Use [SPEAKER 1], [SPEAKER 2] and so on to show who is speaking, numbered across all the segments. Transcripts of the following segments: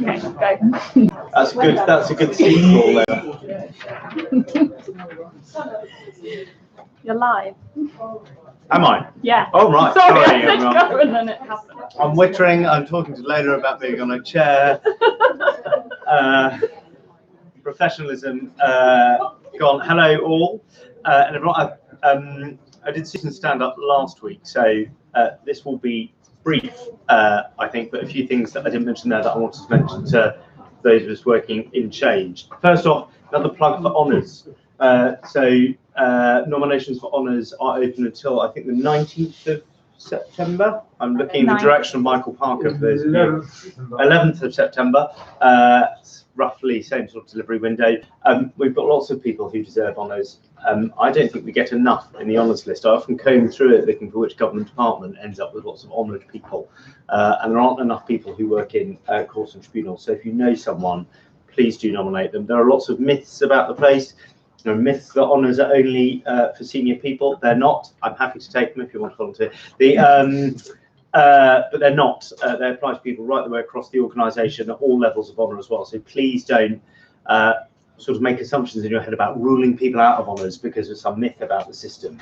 [SPEAKER 1] Okay, go.
[SPEAKER 2] That's good. That's a good sequel there.
[SPEAKER 1] You're live.
[SPEAKER 2] Am I?
[SPEAKER 1] Yeah.
[SPEAKER 2] Oh right.
[SPEAKER 1] Sorry,
[SPEAKER 2] Sorry,
[SPEAKER 1] I said go and then it happened.
[SPEAKER 2] I'm wittering. I'm talking to Lola about being on a chair. Professionalism gone. Hello all, and everyone. I did Susan stand up last week, so this will be brief, I think, but a few things that I didn't mention there that I wanted to mention to those of us working in change. First off, another plug for honours. Nominations for honours are open until I think the 19th of September. I'm looking in the direction of Michael Parker for those of you. 11th of September. Roughly same sort of delivery window. We've got lots of people who deserve honours. I don't think we get enough in the honours list. I often comb through it looking for which government department ends up with lots of honoured people, and there aren't enough people who work in courts and tribunals. So if you know someone, please do nominate them. There are lots of myths about the place. There are myths that honours are only for senior people. They're not. I'm happy to take them if you want to volunteer. But they're not. They apply to people right the way across the organisation at all levels of honour as well. So please don't sort of make assumptions in your head about ruling people out of honours because of some myth about the system.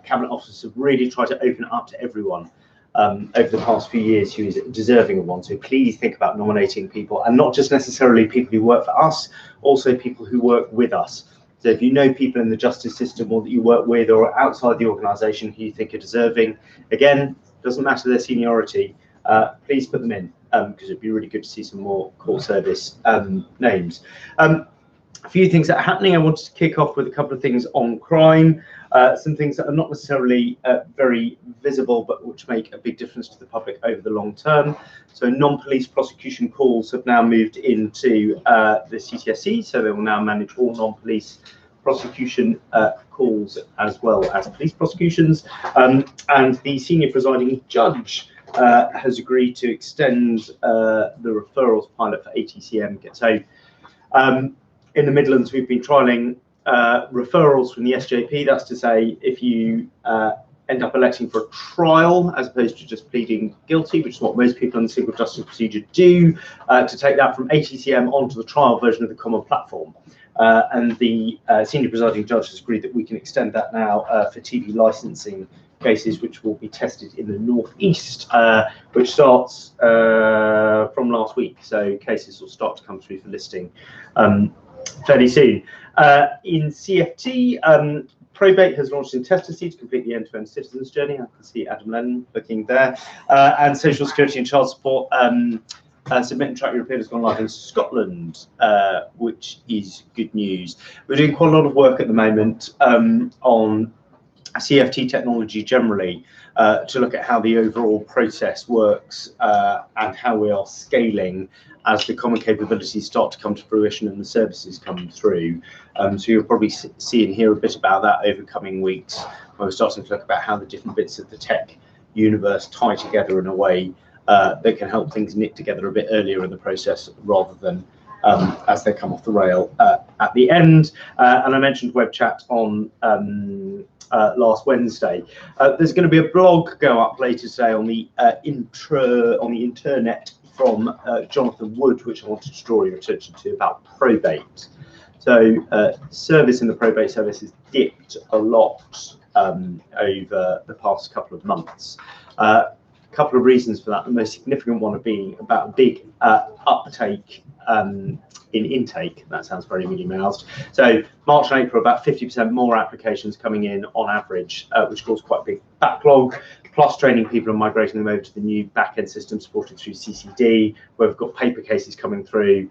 [SPEAKER 2] Cabinet officers have really tried to open it up to everyone over the past few years who is deserving of one. So please think about nominating people, and not just necessarily people who work for us, also people who work with us. So if you know people in the justice system or that you work with or outside the organisation who you think are deserving, again, doesn't matter their seniority, please put them in, because it'd be really good to see some more court service names. A few things that are happening. I wanted to kick off with a couple of things on crime, some things that are not necessarily very visible, but which make a big difference to the public over the long term. So non-police prosecution calls have now moved into the CTSE, so they will now manage all non-police prosecution calls as well as police prosecutions. And the senior presiding judge has agreed to extend the referrals pilot for ATCM. So in the Midlands, we've been trialling referrals from the SJP. That's to say, if you end up electing for a trial as opposed to just pleading guilty, which is what most people in the single justice procedure do, to take that from ATCM onto the trial version of the common platform. And the senior presiding judge has agreed that we can extend that now for TV licensing cases, which will be tested in the northeast, which starts from last week. So cases will start to come through for listing fairly soon. In CFT, Probate has launched intestacy to complete the end-to-end citizens journey. I can see Adam Lennon looking there. And Social Security and Child Support Submit and Track Your Appeal has gone live in Scotland, which is good news. We're doing quite a lot of work at the moment on CFT technology generally, to look at how the overall process works and how we are scaling as the common capabilities start to come to fruition and the services come through. So you'll probably see and hear a bit about that over coming weeks, when we're starting to look about how the different bits of the tech universe tie together in a way that can help things knit together a bit earlier in the process rather than as they come off the rail at the end. And I mentioned web chat on last Wednesday. There's going to be a blog go up later today on the internet from Jonathan Wood, which I wanted to draw your attention to, about probate. So service in the probate service has dipped a lot over the past couple of months. A couple of reasons for that. The most significant one being about a big uptake in intake. That sounds very Minnie Moused. So March and April, about 50% more applications coming in on average, which caused quite a big backlog. Plus training people and migrating them over to the new back-end system supported through CCD, where we've got paper cases coming through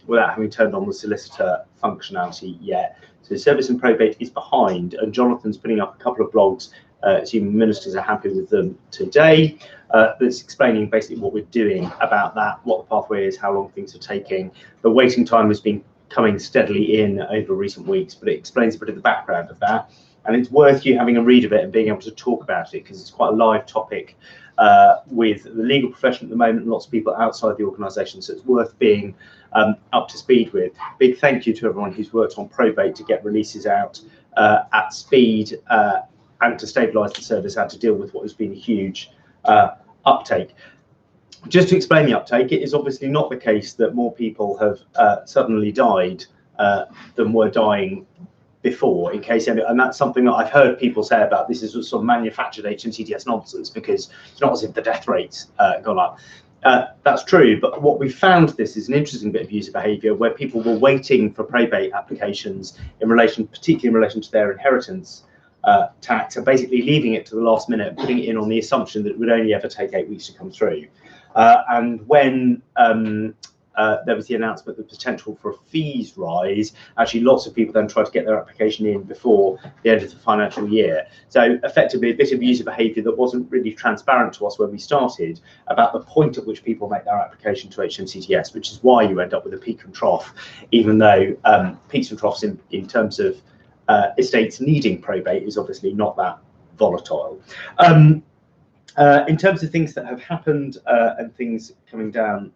[SPEAKER 2] without having turned on the solicitor functionality yet. So service and probate is behind, and Jonathan's putting up a couple of blogs, assuming ministers are happy with them today, that's explaining basically what we're doing about that, what the pathway is, how long things are taking. The waiting time has been coming steadily in over recent weeks, but it explains a bit of the background of that. And it's worth you having a read of it and being able to talk about it, because it's quite a live topic with the legal profession at the moment and lots of people outside the organisation. So it's worth being up to speed with. Big thank you to everyone who's worked on probate to get releases out at speed and to stabilise the service and to deal with what has been a huge uptake. just to explain the uptake, it is obviously not the case that more people have suddenly died than were dying before, in case any, and that's something that I've heard people say about this is sort of manufactured HMCTS nonsense, because it's not as if the death rate's gone up. That's true, but what we found, this is an interesting bit of user behaviour where people were waiting for probate applications in relation, particularly in relation to their inheritance tax, and basically leaving it to the last minute, putting it in on the assumption that it would only ever take 8 weeks to come through. And when there was the announcement of the potential for a fees rise, actually lots of people then tried to get their application in before the end of the financial year. So effectively a bit of user behaviour that wasn't really transparent to us when we started about the point at which people make their application to HMCTS, which is why you end up with a peak and trough, even though peaks and troughs in terms of estates needing probate is obviously not that volatile. In terms of things that have happened and things coming down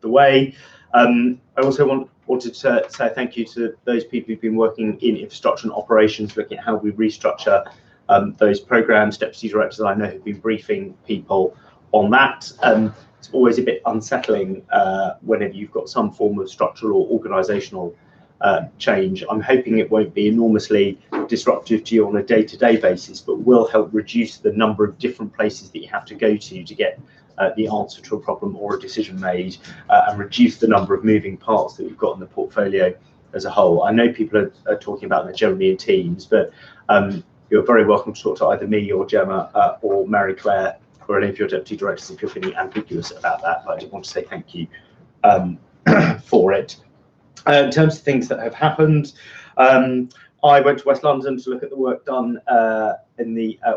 [SPEAKER 2] the way, I also wanted to say thank you to those people who've been working in infrastructure and operations, looking at how we restructure those programs. Deputy directors I know have been briefing people on that. It's always a bit unsettling whenever you've got some form of structural or organisational change. I'm hoping it won't be enormously disruptive to you on a day-to-day basis, but will help reduce the number of different places that you have to go to get the answer to a problem or a decision made, and reduce the number of moving parts that we've got in the portfolio as a whole. I know people are talking about that generally in teams, but you're very welcome to talk to either me or Gemma or Mary Claire or any of your deputy directors if you're feeling ambiguous about that. But I did want to say thank you for it. In terms of things that have happened, I went to West London to look at the work done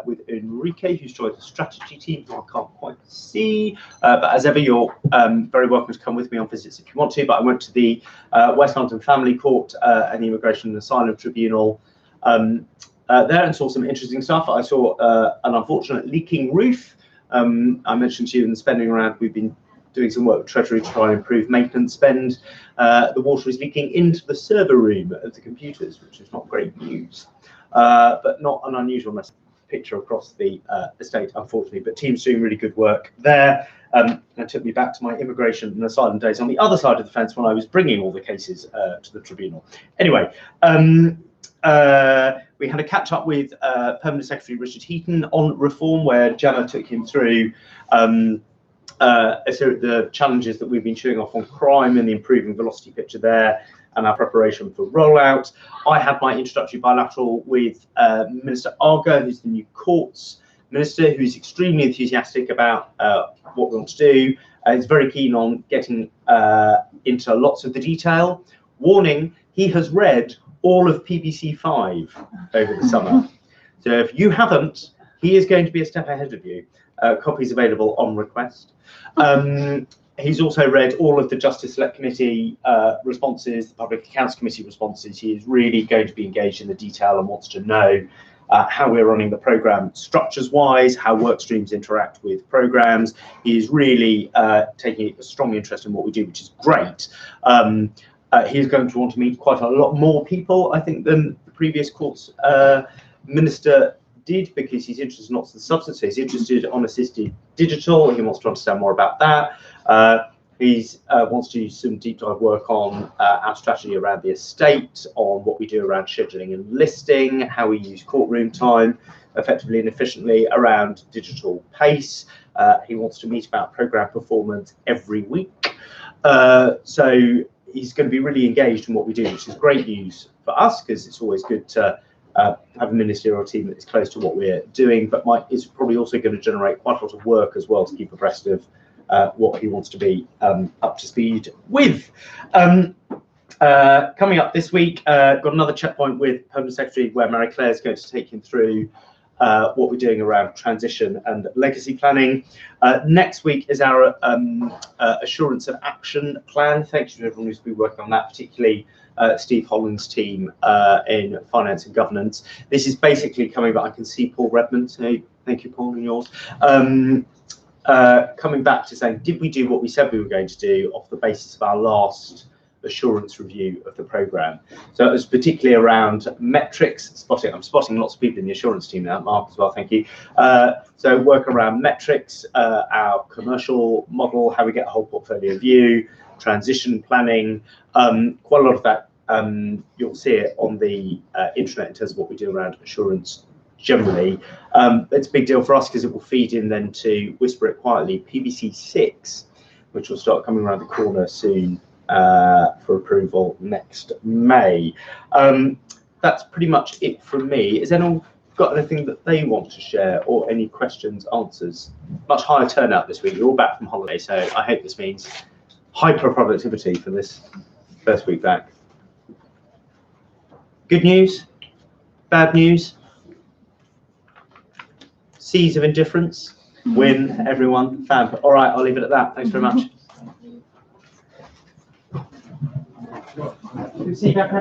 [SPEAKER 2] with Enrique, who's joined the strategy team, who I can't quite see. But as ever, you're very welcome to come with me on visits if you want to. But I went to the West London Family Court and the Immigration and Asylum Tribunal there and saw some interesting stuff. I saw an unfortunate leaking roof. I mentioned to you in the spending round, we've been doing some work with Treasury to try and improve maintenance spend. The water is leaking into the server room of the computers, which is not great news, but not an unusual picture across the estate, unfortunately. But teams doing really good work there. And took me back to my immigration and asylum days on the other side of the fence when I was bringing all the cases to the tribunal. Anyway, we had a catch up with Permanent Secretary Richard Heaton on reform, where Gemma took him through the challenges that we've been chewing off on crime and the improving velocity picture there and our preparation for rollout. I had my introductory bilateral with Minister Arga, who's the new courts minister, who's extremely enthusiastic about what we want to do. He's very keen on getting into lots of the detail. Warning, he has read all of PBC 5 over the summer. So if you haven't, he is going to be a step ahead of you. Copies available on request. He's also read all of the Justice Select Committee responses, the Public Accounts Committee responses. He is really going to be engaged in the detail and wants to know how we're running the programme structures-wise, how work streams interact with programmes. He is really taking a strong interest in what we do, which is great. He's going to want to meet quite a lot more people, I think, than the previous courts minister did, because he's interested in lots of the substance. He's interested on assisted digital. He wants to understand more about that. He wants to do some deep dive work on our strategy around the estate, on what we do around scheduling and listing, how we use courtroom time effectively and efficiently, around digital pace. He wants to meet about programme performance every week. So he's going to be really engaged in what we do, which is great news for us, because it's always good to have a ministerial team that is close to what we're doing, but is probably also going to generate quite a lot of work as well to keep abreast of what he wants to be up to speed with. Coming up this week, got another checkpoint with Permanent Secretary, where Mary Claire is going to take him through what we're doing around transition and legacy planning. Next week is our assurance of action plan. Thank you to everyone who's been working on that, particularly Steve Holland's team in finance and governance. This is basically coming back. I can see Paul Redmond, so thank you, Paul, and yours. Coming back to saying, did we do what we said we were going to do off the basis of our last assurance review of the programme. So it was particularly around metrics, spotting. I'm spotting lots of people in the assurance team now, Mark as well, thank you. So work around metrics, our commercial model, how we get a whole portfolio view, transition planning, quite a lot of that. You'll see it on the intranet in terms of what we do around assurance generally. It's a big deal for us because it will feed in then to, whisper it quietly, PBC6, which will start coming around the corner soon for approval next May. That's pretty much it from me. Has anyone got anything that they want to share or any questions, answers? Much higher turnout this week. You're all back from holiday, so I hope this means hyper productivity for this first week back. Good news? Bad news? Seas of indifference? Win, everyone, fab. All right, I'll leave it at that. Thanks very much.